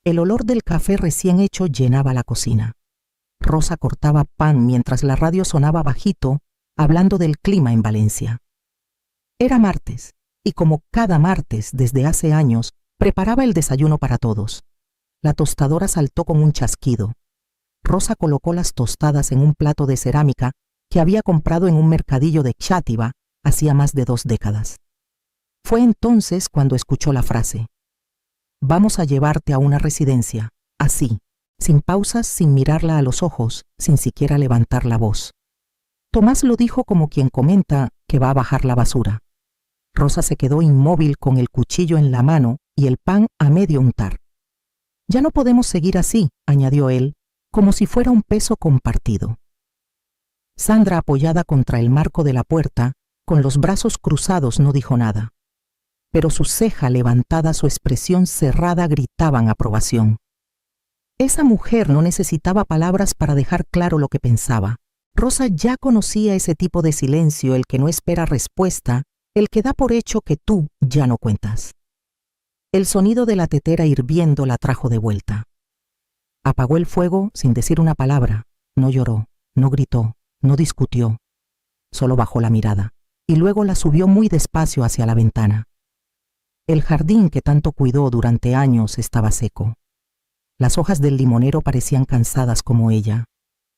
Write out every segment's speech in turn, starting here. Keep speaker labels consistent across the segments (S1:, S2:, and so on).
S1: El olor del café recién hecho llenaba la cocina. Rosa cortaba pan mientras la radio sonaba bajito, hablando del clima en Valencia. Era martes, y como cada martes desde hace años, preparaba el desayuno para todos. La tostadora saltó con un chasquido. Rosa colocó las tostadas en un plato de cerámica que había comprado en un mercadillo de Xàtiva hacía más de 2 décadas. Fue entonces cuando escuchó la frase: «Vamos a llevarte a una residencia», así, sin pausas, sin mirarla a los ojos, sin siquiera levantar la voz. Tomás lo dijo como quien comenta que va a bajar la basura. Rosa se quedó inmóvil con el cuchillo en la mano y el pan a medio untar. «Ya no podemos seguir así», añadió él, como si fuera un peso compartido. Sandra, apoyada contra el marco de la puerta, con los brazos cruzados, no dijo nada. Pero su ceja levantada, su expresión cerrada gritaban aprobación. Esa mujer no necesitaba palabras para dejar claro lo que pensaba. Rosa ya conocía ese tipo de silencio, el que no espera respuesta, el que da por hecho que tú ya no cuentas. El sonido de la tetera hirviendo la trajo de vuelta. Apagó el fuego sin decir una palabra. No lloró, no gritó, no discutió. Solo bajó la mirada y luego la subió muy despacio hacia la ventana. El jardín que tanto cuidó durante años estaba seco. Las hojas del limonero parecían cansadas como ella.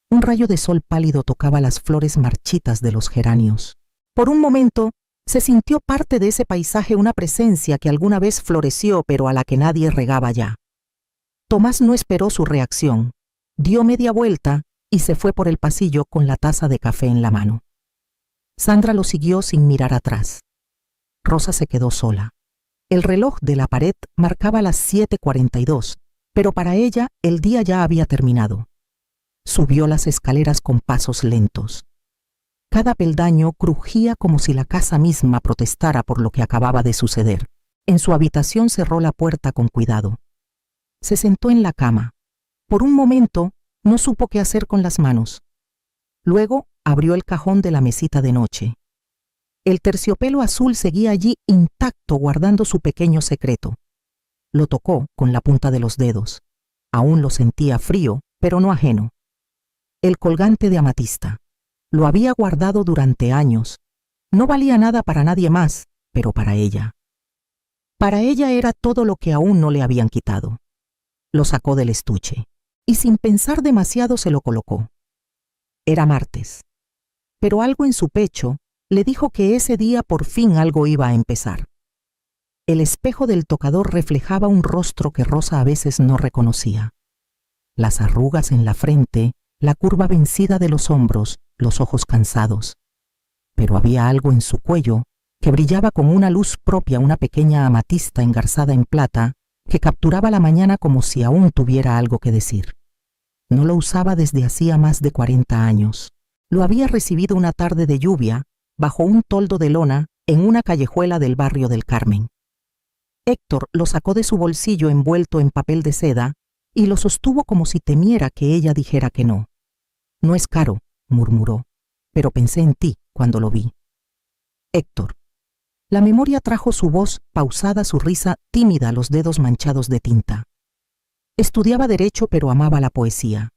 S1: Un rayo de sol pálido tocaba las flores marchitas de los geranios. Por un momento, se sintió parte de ese paisaje, una presencia que alguna vez floreció pero a la que nadie regaba ya. Tomás no esperó su reacción. Dio media vuelta y se fue por el pasillo con la taza de café en la mano. Sandra lo siguió sin mirar atrás. Rosa se quedó sola. El reloj de la pared marcaba las 7:42, pero para ella el día ya había terminado. Subió las escaleras con pasos lentos. Cada peldaño crujía como si la casa misma protestara por lo que acababa de suceder. En su habitación cerró la puerta con cuidado. Se sentó en la cama. Por un momento no supo qué hacer con las manos. Luego abrió el cajón de la mesita de noche. El terciopelo azul seguía allí intacto, guardando su pequeño secreto. Lo tocó con la punta de los dedos. Aún lo sentía frío, pero no ajeno. El colgante de amatista. Lo había guardado durante años. No valía nada para nadie más, pero para ella. Para ella era todo lo que aún no le habían quitado. Lo sacó del estuche y sin pensar demasiado se lo colocó. Era martes, pero algo en su pecho le dijo que ese día por fin algo iba a empezar. El espejo del tocador reflejaba un rostro que Rosa a veces no reconocía. Las arrugas en la frente, la curva vencida de los hombros, los ojos cansados. Pero había algo en su cuello que brillaba con una luz propia, una pequeña amatista engarzada en plata que capturaba la mañana como si aún tuviera algo que decir. No lo usaba desde hacía más de 40 años. Lo había recibido una tarde de lluvia, bajo un toldo de lona, en una callejuela del barrio del Carmen. Héctor lo sacó de su bolsillo envuelto en papel de seda y lo sostuvo como si temiera que ella dijera que no. «No es caro», murmuró, «pero pensé en ti cuando lo vi». Héctor. La memoria trajo su voz pausada, su risa tímida, los dedos manchados de tinta. Estudiaba derecho pero amaba la poesía.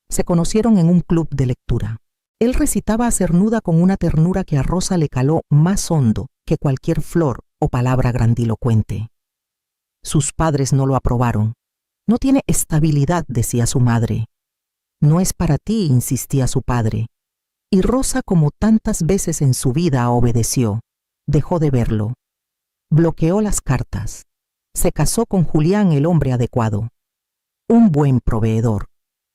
S1: Se conocieron en un club de lectura. Él recitaba a cernuda con una ternura que a Rosa le caló más hondo que cualquier flor o palabra grandilocuente. Sus padres no lo aprobaron. «No tiene estabilidad», decía su madre. «No es para ti», insistía su padre. Y Rosa, como tantas veces en su vida, obedeció. Dejó de verlo. Bloqueó las cartas. Se casó con Julián, el hombre adecuado. Un buen proveedor.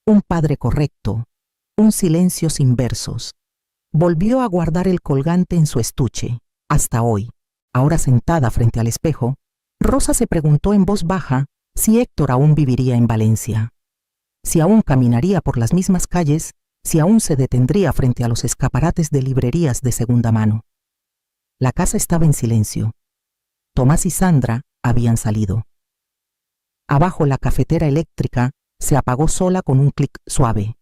S1: Un padre correcto. Un silencio sin versos. Volvió a guardar el colgante en su estuche. Hasta hoy. Ahora sentada frente al espejo, Rosa se preguntó en voz baja si Héctor aún viviría en Valencia. Si aún caminaría por las mismas calles, si aún se detendría frente a los escaparates de librerías de segunda mano. La casa estaba en silencio. Tomás y Sandra habían salido. Abajo la cafetera eléctrica se apagó sola con un clic suave.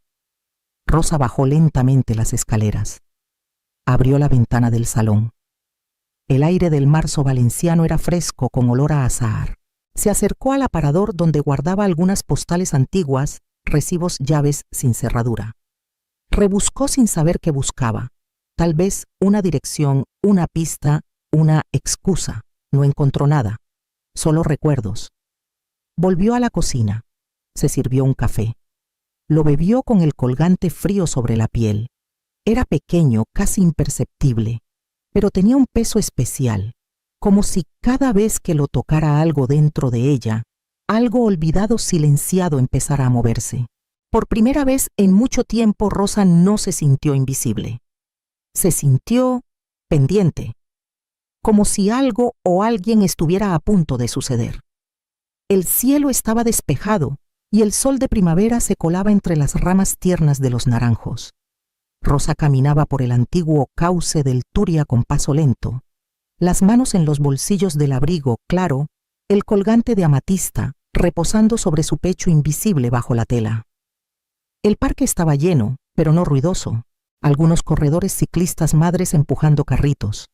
S1: Rosa bajó lentamente las escaleras. Abrió la ventana del salón. El aire del marzo valenciano era fresco con olor a azahar. Se acercó al aparador donde guardaba algunas postales antiguas, recibos, llaves sin cerradura. Rebuscó sin saber qué buscaba. Tal vez una dirección, una pista, una excusa. No encontró nada, solo recuerdos. Volvió a la cocina. Se sirvió un café. Lo bebió con el colgante frío sobre la piel. Era pequeño, casi imperceptible, pero tenía un peso especial, como si cada vez que lo tocara algo dentro de ella, algo olvidado, silenciado, empezara a moverse. Por primera vez en mucho tiempo, Rosa no se sintió invisible. Se sintió pendiente, como si algo o alguien estuviera a punto de suceder. El cielo estaba despejado y el sol de primavera se colaba entre las ramas tiernas de los naranjos. Rosa caminaba por el antiguo cauce del Turia con paso lento, las manos en los bolsillos del abrigo claro, el colgante de amatista reposando sobre su pecho invisible bajo la tela. El parque estaba lleno, pero no ruidoso, algunos corredores ciclistas madres empujando carritos.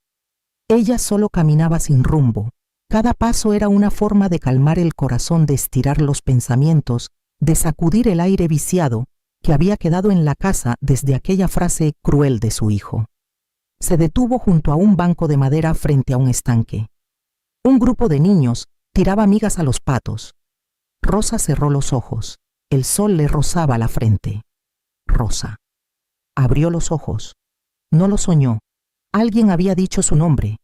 S1: Ella solo caminaba sin rumbo. Cada paso era una forma de calmar el corazón, de estirar los pensamientos, de sacudir el aire viciado que había quedado en la casa desde aquella frase cruel de su hijo. Se detuvo junto a un banco de madera frente a un estanque. Un grupo de niños tiraba migas a los patos. Rosa cerró los ojos. El sol le rozaba la frente. Rosa. Abrió los ojos. No lo soñó. Alguien había dicho su nombre.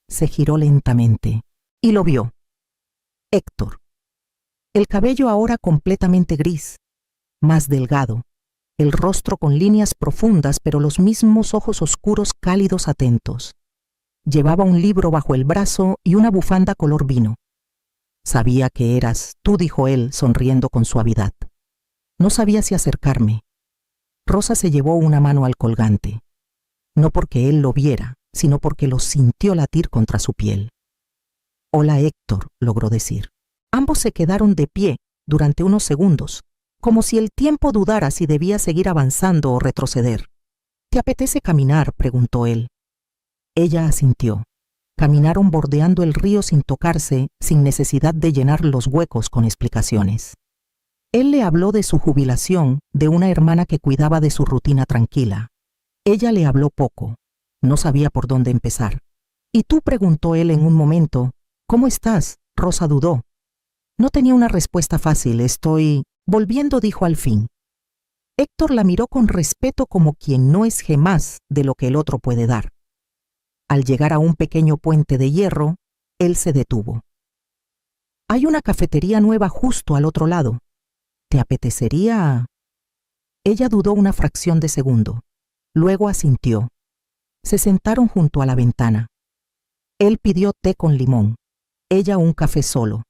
S1: Se giró lentamente y lo vio. Héctor. El cabello ahora completamente gris, más delgado, el rostro con líneas profundas, pero los mismos ojos oscuros cálidos atentos. Llevaba un libro bajo el brazo y una bufanda color vino. Sabía que eras tú, dijo él, sonriendo con suavidad. No sabía si acercarme. Rosa se llevó una mano al colgante. No porque él lo viera, sino porque lo sintió latir contra su piel. Hola, Héctor, logró decir. Ambos se quedaron de pie durante unos segundos, como si el tiempo dudara si debía seguir avanzando o retroceder. ¿Te apetece caminar?, preguntó él. Ella asintió. Caminaron bordeando el río sin tocarse, sin necesidad de llenar los huecos con explicaciones. Él le habló de su jubilación, de una hermana que cuidaba de su rutina tranquila. Ella le habló poco. No sabía por dónde empezar. ¿Y tú?, preguntó él en un momento. ¿Cómo estás? Rosa dudó. No tenía una respuesta fácil. Estoy volviendo, dijo al fin. Héctor la miró con respeto, como quien no es jamás de lo que el otro puede dar. Al llegar a un pequeño puente de hierro, él se detuvo. Hay una cafetería nueva justo al otro lado. ¿Te apetecería? Ella dudó una fracción de segundo. Luego asintió. Se sentaron junto a la ventana. Él pidió té con limón, ella un café solo.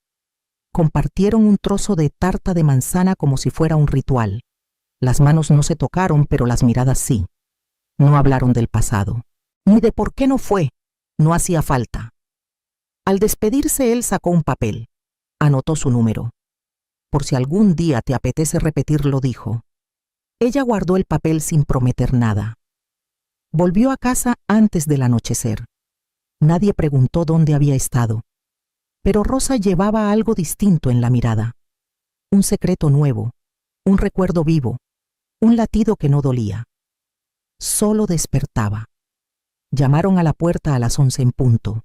S1: Compartieron un trozo de tarta de manzana como si fuera un ritual. Las manos no se tocaron, pero las miradas sí. No hablaron del pasado, ni de por qué no fue. No hacía falta. Al despedirse, él sacó un papel. Anotó su número. Por si algún día te apetece repetirlo, dijo. Ella guardó el papel sin prometer nada. Volvió a casa antes del anochecer. Nadie preguntó dónde había estado. Pero Rosa llevaba algo distinto en la mirada. Un secreto nuevo, un recuerdo vivo, un latido que no dolía. Solo despertaba. Llamaron a la puerta a las 11 en punto.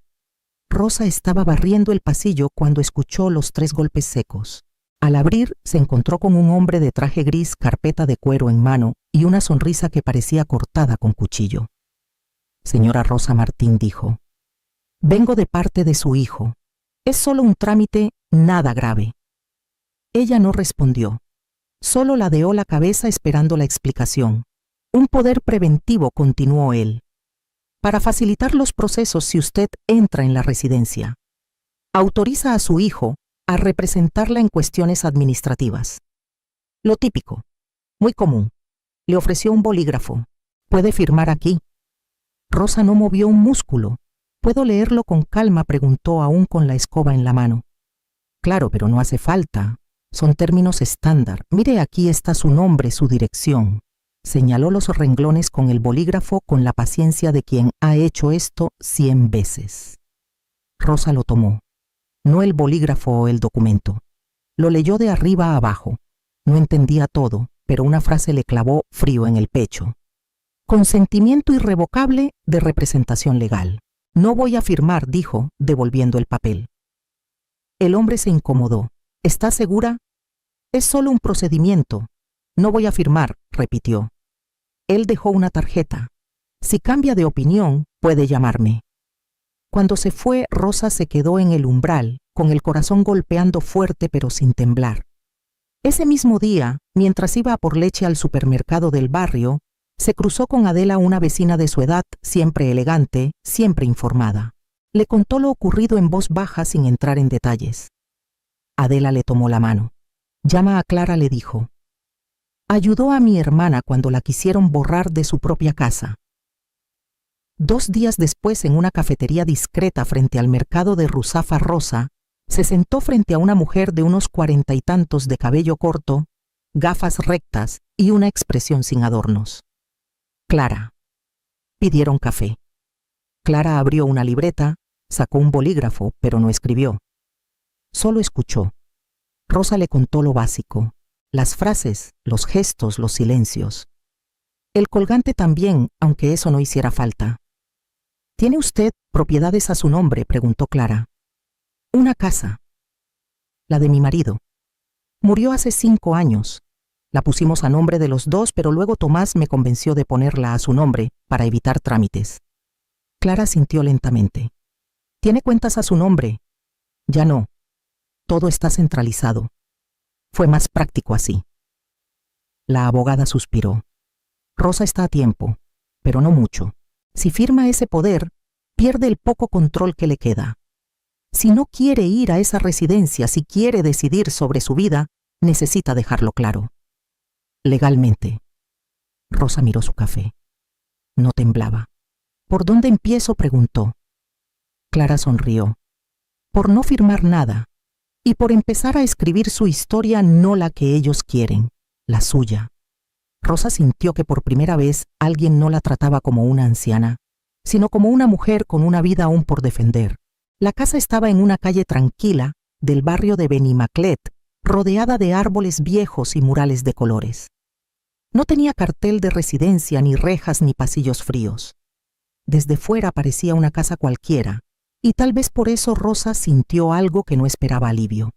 S1: Rosa estaba barriendo el pasillo cuando escuchó los 3 golpes secos. Al abrir, se encontró con un hombre de traje gris, carpeta de cuero en mano y una sonrisa que parecía cortada con cuchillo. Señora Rosa Martín, dijo. Vengo de parte de su hijo. Es solo un trámite, nada grave. Ella no respondió. Solo ladeó la cabeza esperando la explicación. Un poder preventivo, continuó él. Para facilitar los procesos si usted entra en la residencia. Autoriza a su hijo a representarla en cuestiones administrativas. Lo típico, muy común. Le ofreció un bolígrafo. ¿Puede firmar aquí? Rosa no movió un músculo. ¿Puedo leerlo con calma?, preguntó aún con la escoba en la mano. Claro, pero no hace falta. Son términos estándar. Mire, aquí está su nombre, su dirección. Señaló los renglones con el bolígrafo con la paciencia de quien ha hecho esto 100 veces. Rosa lo tomó. no el bolígrafo o el documento. Lo leyó de arriba a abajo. No entendía todo, pero una frase le clavó frío en el pecho. Consentimiento irrevocable de representación legal. No voy a firmar, dijo, devolviendo el papel. El hombre se incomodó. ¿Estás segura? Es solo un procedimiento. No voy a firmar, repitió. Él dejó una tarjeta. Si cambia de opinión, puede llamarme. Cuando se fue, Rosa se quedó en el umbral, con el corazón golpeando fuerte pero sin temblar. Ese mismo día, mientras iba a por leche al supermercado del barrio, se cruzó con Adela, una vecina de su edad, siempre elegante, siempre informada. Le contó lo ocurrido en voz baja sin entrar en detalles. Adela le tomó la mano. Llama a Clara, le dijo. Ayudó a mi hermana cuando la quisieron borrar de su propia casa. 2 días después, en una cafetería discreta frente al mercado de Ruzafa, Rosa se sentó frente a una mujer de unos 40 y tantos, de cabello corto, gafas rectas y una expresión sin adornos. Clara. Pidieron café. Clara abrió una libreta, sacó un bolígrafo, pero no escribió. Solo escuchó. Rosa le contó lo básico, las frases, los gestos, los silencios. El colgante también, aunque eso no hiciera falta. ¿Tiene usted propiedades a su nombre?, preguntó Clara. Una casa. La de mi marido. Murió hace 5 años. La pusimos a nombre de los dos, pero luego Tomás me convenció de ponerla a su nombre para evitar trámites. Clara sintió lentamente. ¿Tiene cuentas a su nombre? Ya no. Todo está centralizado. Fue más práctico así. La abogada suspiró. Rosa está a tiempo, pero no mucho. Si firma ese poder, pierde el poco control que le queda. Si no quiere ir a esa residencia, si quiere decidir sobre su vida, necesita dejarlo claro. Legalmente. Rosa miró su café. No temblaba. ¿Por dónde empiezo?, preguntó. Clara sonrió. Por no firmar nada. Y por empezar a escribir su historia, no la que ellos quieren, la suya. Rosa sintió que por primera vez alguien no la trataba como una anciana, sino como una mujer con una vida aún por defender. La casa estaba en una calle tranquila del barrio de Benimaclet, rodeada de árboles viejos y murales de colores. No tenía cartel de residencia, ni rejas, ni pasillos fríos. Desde fuera parecía una casa cualquiera, y tal vez por eso Rosa sintió algo que no esperaba alivio.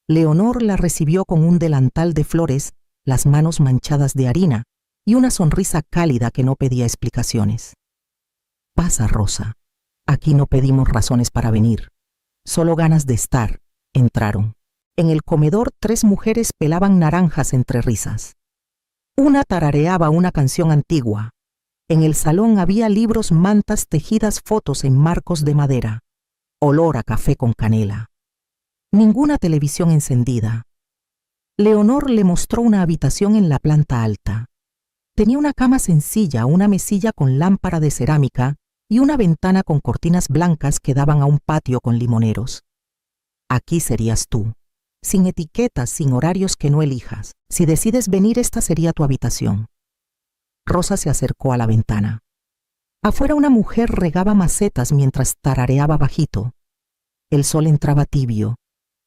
S1: Leonor la recibió con un delantal de flores, las manos manchadas de harina y una sonrisa cálida que no pedía explicaciones. Pasa, Rosa. Aquí no pedimos razones para venir, solo ganas de estar. Entraron. En el comedor 3 mujeres pelaban naranjas entre risas. Una tarareaba una canción antigua. En el salón había libros, mantas tejidas, fotos en marcos de madera. Olor a café con canela. Ninguna televisión encendida. Leonor le mostró una habitación en la planta alta. Tenía una cama sencilla, una mesilla con lámpara de cerámica y una ventana con cortinas blancas que daban a un patio con limoneros. Aquí serías tú, sin etiquetas, sin horarios que no elijas. Si decides venir, esta sería tu habitación. Rosa se acercó a la ventana. Afuera una mujer regaba macetas mientras tarareaba bajito. El sol entraba tibio.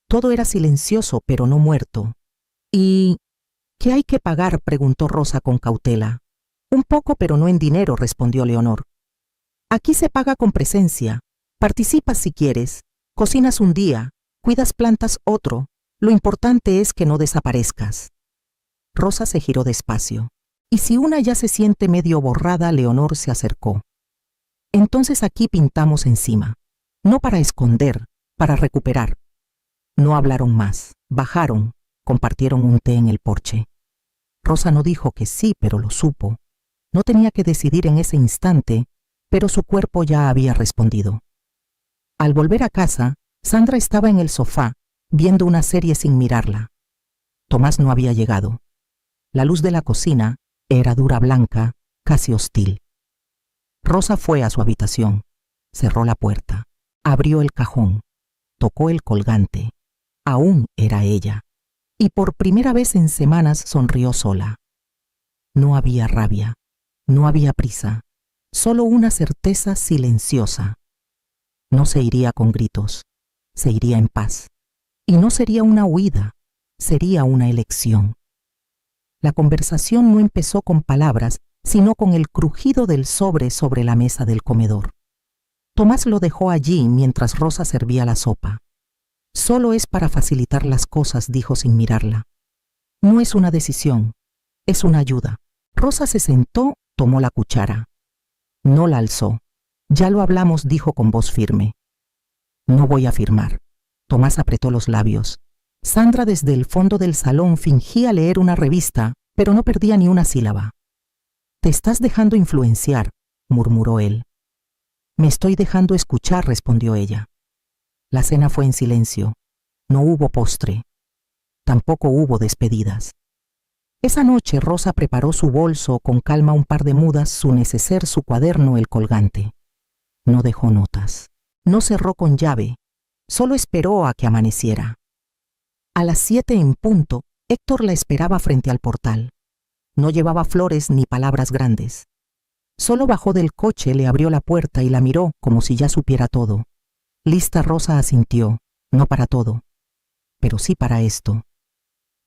S1: Todo era silencioso, pero no muerto. ¿Y qué hay que pagar?, preguntó Rosa con cautela. Un poco, pero no en dinero, respondió Leonor. Aquí se paga con presencia. Participas si quieres. Cocinas un día, cuidas plantas otro. Lo importante es que no desaparezcas. Rosa se giró despacio. Y si una ya se siente medio borrada, Leonor se acercó. Entonces aquí pintamos encima. No para esconder, para recuperar. No hablaron más. Bajaron. Compartieron un té en el porche. Rosa no dijo que sí, pero lo supo. No tenía que decidir en ese instante, pero su cuerpo ya había respondido. Al volver a casa, Sandra estaba en el sofá, viendo una serie sin mirarla. Tomás no había llegado. La luz de la cocina era dura, blanca, casi hostil. Rosa fue a su habitación, cerró la puerta, abrió el cajón, tocó el colgante. Aún era ella. Y por primera vez en semanas sonrió sola. No había rabia, no había prisa, solo una certeza silenciosa. No se iría con gritos, se iría en paz. Y no sería una huida, sería una elección. La conversación no empezó con palabras, sino con el crujido del sobre la mesa del comedor. Tomás lo dejó allí mientras Rosa servía la sopa. Solo es para facilitar las cosas, dijo sin mirarla. No es una decisión, es una ayuda. Rosa se sentó, tomó la cuchara. No la alzó. Ya lo hablamos, dijo con voz firme. No voy a firmar. Tomás apretó los labios. Sandra desde el fondo del salón fingía leer una revista, pero no perdía ni una sílaba. Te estás dejando influenciar, murmuró él. Me estoy dejando escuchar, respondió ella. La cena fue en silencio. No hubo postre. Tampoco hubo despedidas. Esa noche Rosa preparó su bolso, con calma un par de mudas, su neceser, su cuaderno, el colgante. No dejó notas. No cerró con llave. Solo esperó a que amaneciera. A las 7 en punto, Héctor la esperaba frente al portal. No llevaba flores ni palabras grandes. Solo bajó del coche, le abrió la puerta y la miró como si ya supiera todo. Lista, Rosa asintió, no para todo, pero sí para esto.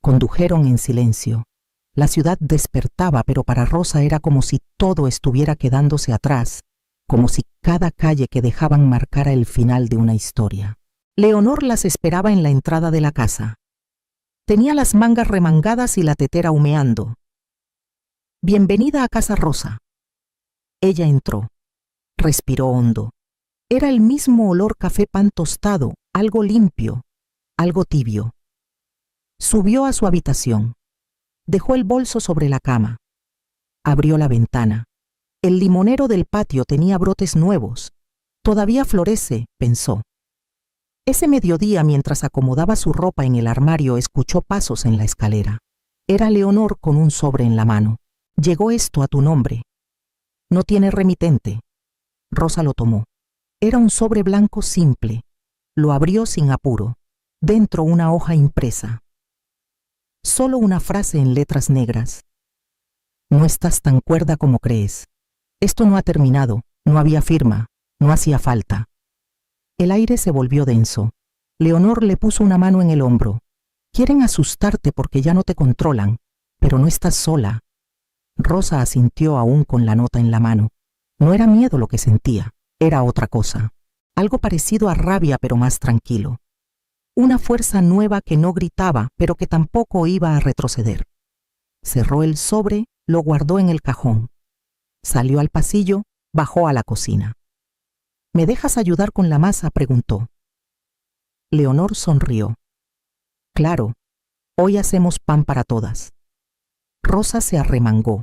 S1: Condujeron en silencio. La ciudad despertaba, pero para Rosa era como si todo estuviera quedándose atrás, como si cada calle que dejaban marcara el final de una historia. Leonor las esperaba en la entrada de la casa. Tenía las mangas remangadas y la tetera humeando. Bienvenida a casa, Rosa. Ella entró. Respiró hondo. Era el mismo olor café pan tostado, algo limpio, algo tibio. Subió a su habitación. Dejó el bolso sobre la cama. Abrió la ventana. El limonero del patio tenía brotes nuevos. Todavía florece, pensó. Ese mediodía, mientras acomodaba su ropa en el armario, escuchó pasos en la escalera. Era Leonor con un sobre en la mano. Llegó esto a tu nombre. No tiene remitente. Rosa lo tomó. Era un sobre blanco simple. Lo abrió sin apuro. Dentro una hoja impresa. Solo una frase en letras negras. No estás tan cuerda como crees. Esto no ha terminado. No había firma. No hacía falta. El aire se volvió denso. Leonor le puso una mano en el hombro. Quieren asustarte porque ya no te controlan, pero no estás sola. Rosa asintió aún con la nota en la mano. No era miedo lo que sentía, era otra cosa. Algo parecido a rabia, pero más tranquilo. Una fuerza nueva que no gritaba, pero que tampoco iba a retroceder. Cerró el sobre, lo guardó en el cajón. Salió al pasillo, bajó a la cocina. ¿Me dejas ayudar con la masa?, preguntó. Leonor sonrió. Claro, hoy hacemos pan para todas. Rosa se arremangó.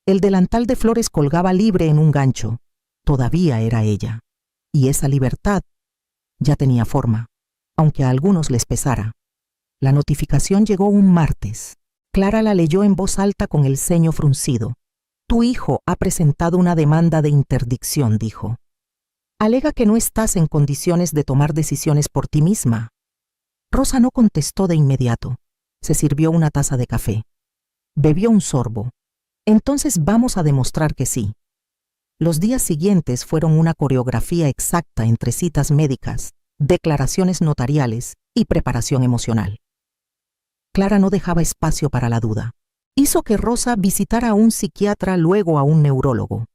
S1: El delantal de flores colgaba libre en un gancho. Todavía era ella. Y esa libertad ya tenía forma, aunque a algunos les pesara. La notificación llegó un martes. Clara la leyó en voz alta con el ceño fruncido. Tu hijo ha presentado una demanda de interdicción, dijo. Alega que no estás en condiciones de tomar decisiones por ti misma. Rosa no contestó de inmediato. Se sirvió una taza de café. Bebió un sorbo. Entonces vamos a demostrar que sí. Los días siguientes fueron una coreografía exacta entre citas médicas, declaraciones notariales y preparación emocional. Clara no dejaba espacio para la duda. Hizo que Rosa visitara a un psiquiatra, luego a un neurólogo.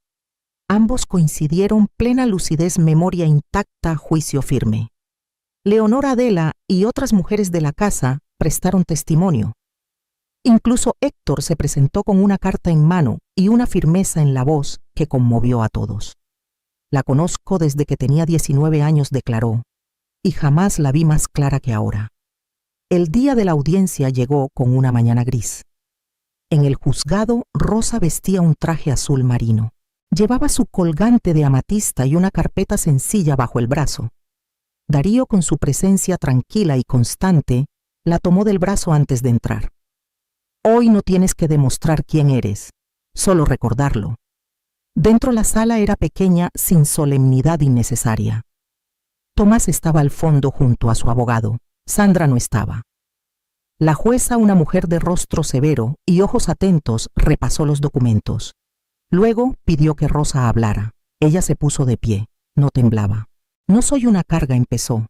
S1: Ambos coincidieron: plena lucidez, memoria intacta, juicio firme. Leonor, Adela y otras mujeres de la casa prestaron testimonio. Incluso Héctor se presentó con una carta en mano y una firmeza en la voz que conmovió a todos. La conozco desde que tenía 19 años, declaró, y jamás la vi más clara que ahora. El día de la audiencia llegó con una mañana gris. En el juzgado, Rosa vestía un traje azul marino. Llevaba su colgante de amatista y una carpeta sencilla bajo el brazo. Darío, con su presencia tranquila y constante, la tomó del brazo antes de entrar. Hoy no tienes que demostrar quién eres, solo recordarlo. Dentro la sala era pequeña, sin solemnidad innecesaria. Tomás estaba al fondo junto a su abogado. Sandra no estaba. La jueza, una mujer de rostro severo y ojos atentos, repasó los documentos. Luego pidió que Rosa hablara. Ella se puso de pie, no temblaba. No soy una carga, empezó.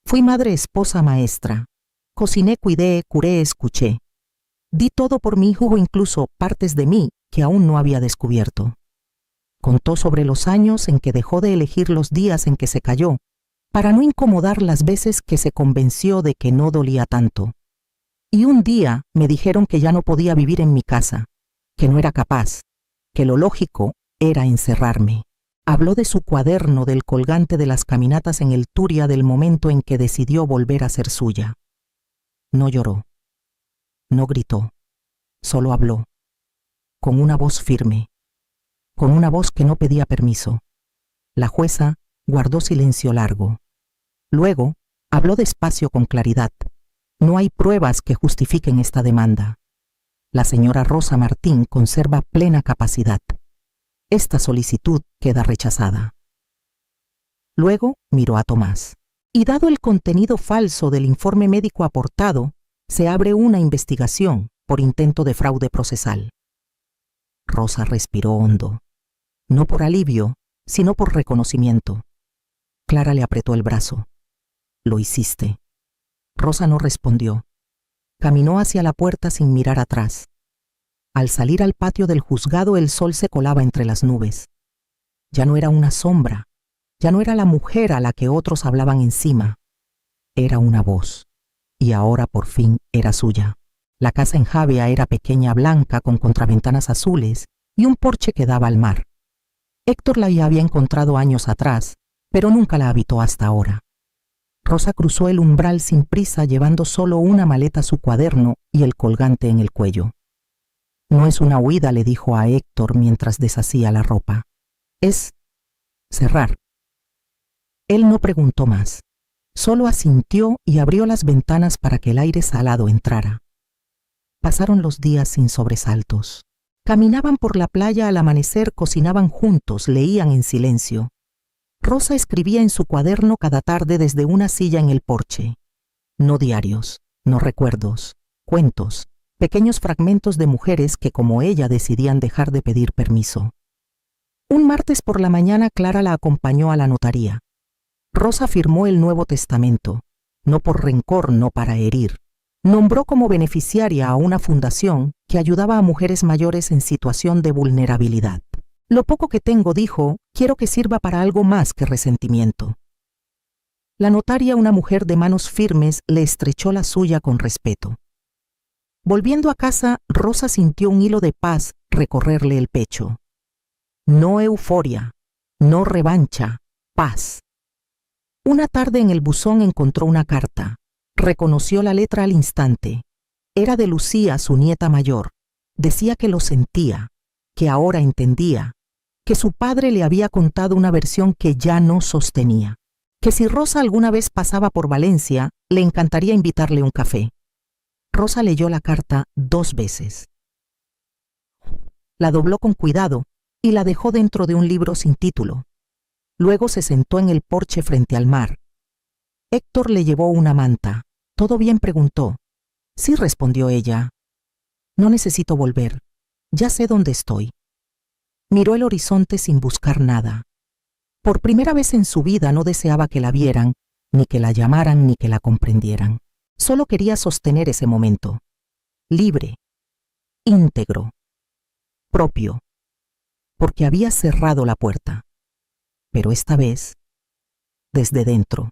S1: Fui madre, esposa, maestra. Cociné, cuidé, curé, escuché. Di todo por mi hijo, incluso partes de mí que aún no había descubierto. Contó sobre los años en que dejó de elegir los días en que se cayó, para no incomodar las veces que se convenció de que no dolía tanto. Y un día me dijeron que ya no podía vivir en mi casa, que no era capaz, que lo lógico era encerrarme. Habló de su cuaderno, del colgante de las caminatas en el Turia, del momento en que decidió volver a ser suya. No lloró, no gritó, solo habló, con una voz firme, con una voz que no pedía permiso. La jueza guardó silencio largo. Luego habló despacio con claridad. No hay pruebas que justifiquen esta demanda. La señora Rosa Martín conserva plena capacidad. Esta solicitud queda rechazada. Luego miró a Tomás. Y dado el contenido falso del informe médico aportado, se abre una investigación por intento de fraude procesal. Rosa respiró hondo, no por alivio, sino por reconocimiento. Clara le apretó el brazo. Lo hiciste. Rosa no respondió. Caminó hacia la puerta sin mirar atrás. Al salir al patio del juzgado, el sol se colaba entre las nubes. Ya no era una sombra, ya no era la mujer a la que otros hablaban encima. Era una voz, y ahora por fin era suya. La casa en Javia era pequeña, blanca, con contraventanas azules y un porche que daba al mar. Héctor la ya había encontrado años atrás, pero nunca la habitó hasta ahora. Rosa cruzó el umbral sin prisa, llevando solo una maleta, su cuaderno y el colgante en el cuello. No es una huida, le dijo a Héctor mientras deshacía la ropa. Es cerrar. Él no preguntó más. Solo asintió y abrió las ventanas para que el aire salado entrara. Pasaron los días sin sobresaltos. Caminaban por la playa al amanecer, cocinaban juntos, leían en silencio. Rosa escribía en su cuaderno cada tarde desde una silla en el porche. No diarios, no recuerdos, cuentos, pequeños fragmentos de mujeres que como ella decidían dejar de pedir permiso. Un martes por la mañana Clara la acompañó a la notaría. Rosa firmó el Nuevo Testamento, no por rencor, no para herir. Nombró como beneficiaria a una fundación que ayudaba a mujeres mayores en situación de vulnerabilidad. Lo poco que tengo, dijo, quiero que sirva para algo más que resentimiento. La notaria, una mujer de manos firmes, le estrechó la suya con respeto. Volviendo a casa, Rosa sintió un hilo de paz recorrerle el pecho. No euforia, no revancha, paz. Una tarde en el buzón encontró una carta. Reconoció la letra al instante. Era de Lucía, su nieta mayor. Decía que lo sentía, que ahora entendía, que su padre le había contado una versión que ya no sostenía, que si Rosa alguna vez pasaba por Valencia, le encantaría invitarle un café. Rosa leyó la carta 2 veces. La dobló con cuidado y la dejó dentro de un libro sin título. Luego se sentó en el porche frente al mar. Héctor le llevó una manta. ¿Todo bien?, preguntó. Sí, respondió ella. No necesito volver. Ya sé dónde estoy. Miró el horizonte sin buscar nada. Por primera vez en su vida no deseaba que la vieran, ni que la llamaran, ni que la comprendieran. Solo quería sostener ese momento. Libre, íntegro, propio, porque había cerrado la puerta. Pero esta vez, desde dentro.